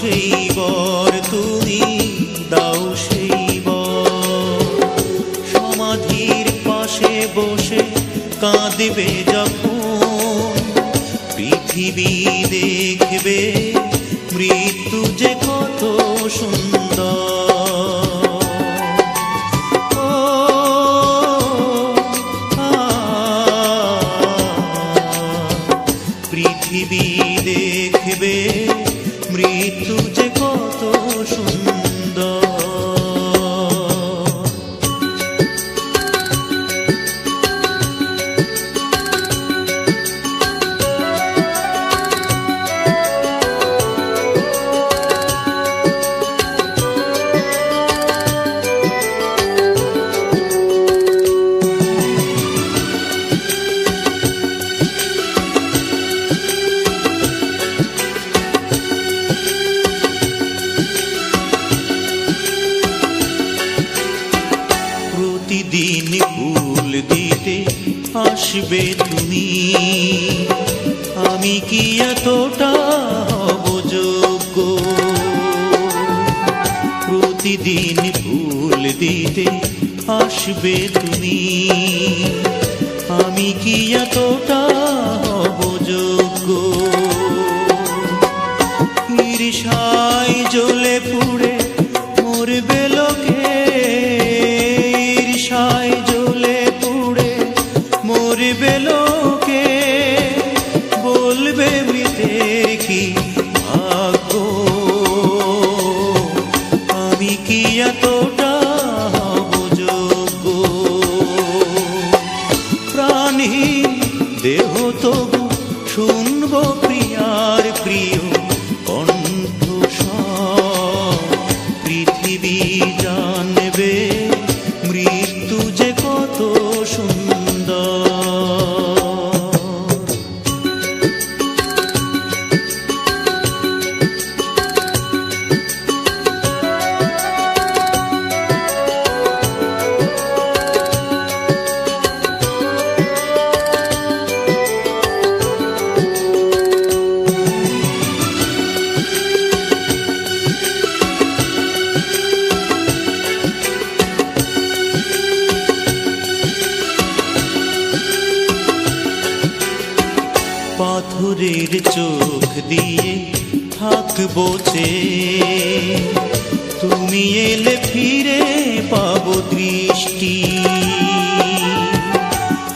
সেই বর তুমি, দাও সেই বর। সমাধির পাশে বসে কাঁদবে যখন, পৃথিবী দেখবে মৃত্যু যে কত সুন্দর। পৃথিবী দেখবে মৃত্যু যে কত সুন্দর। প্রতিদিন ফুল দিতে আসবে তুমি, আমি কি এতটা হব যোগ্য? প্রতিদিন ফুল দিতে আসবে তুমি, আমি কি এতটা হব যোগ্য? ঈর্ষায় জ্বলে পুড়ে মরবে লোকে, ঈর্ষায় জ্বলে পুড়ে মরবে লোকে, বলবে মৃতের কি ভাগ্য? আমি কি এতটা হব যোগ্য? প্রাণহীন দেহ তবু শুনব প্রিয়ার প্রিয় কণ্ঠস্বর। পৃথিবী জানবে মৃত্যু যে কত সুন্দর। পাথরের চোখ দিয়ে থাকবো চেয়ে, তুমি এলে ফিরে পাবো দৃষ্টি।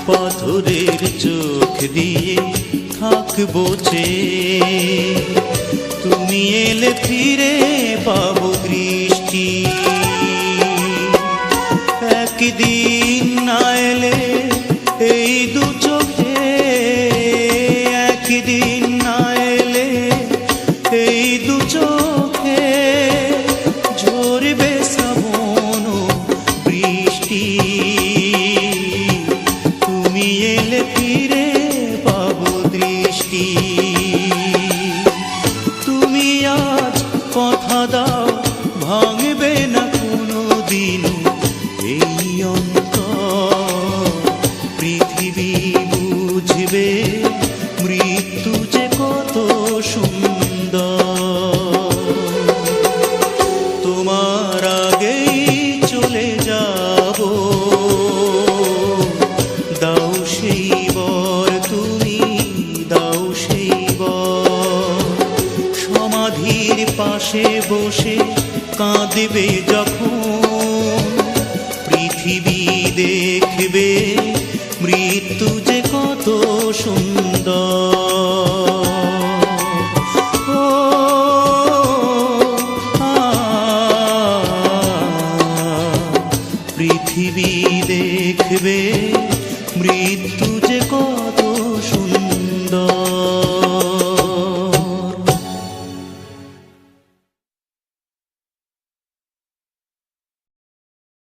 পাথরের চোখ দিয়ে থাকবো চেয়ে, তুমি এলে ফিরে পাবো দৃষ্টি। একদিন না এলে এই দু চোখে, একদিন না এলে এই দু চোখে, ঝরবে শ্রাবণ বৃষ্টি। তুমি এলে ফিরে পাবো দৃষ্টি। তুমি আজ কথা দাও ভাঙবে না কোনো দিন এই অন্তর। পৃথিবী বুঝবে মৃত্যু যে কত সুন্দর। তোমার আগেই চলে যাব, দাও সেই বর তুমি, দাও সেই বর। সমাধির পাশে বসে কাঁদবে যখন, পৃথিবী দেখবে মৃত্যু যে কত সুন্দর।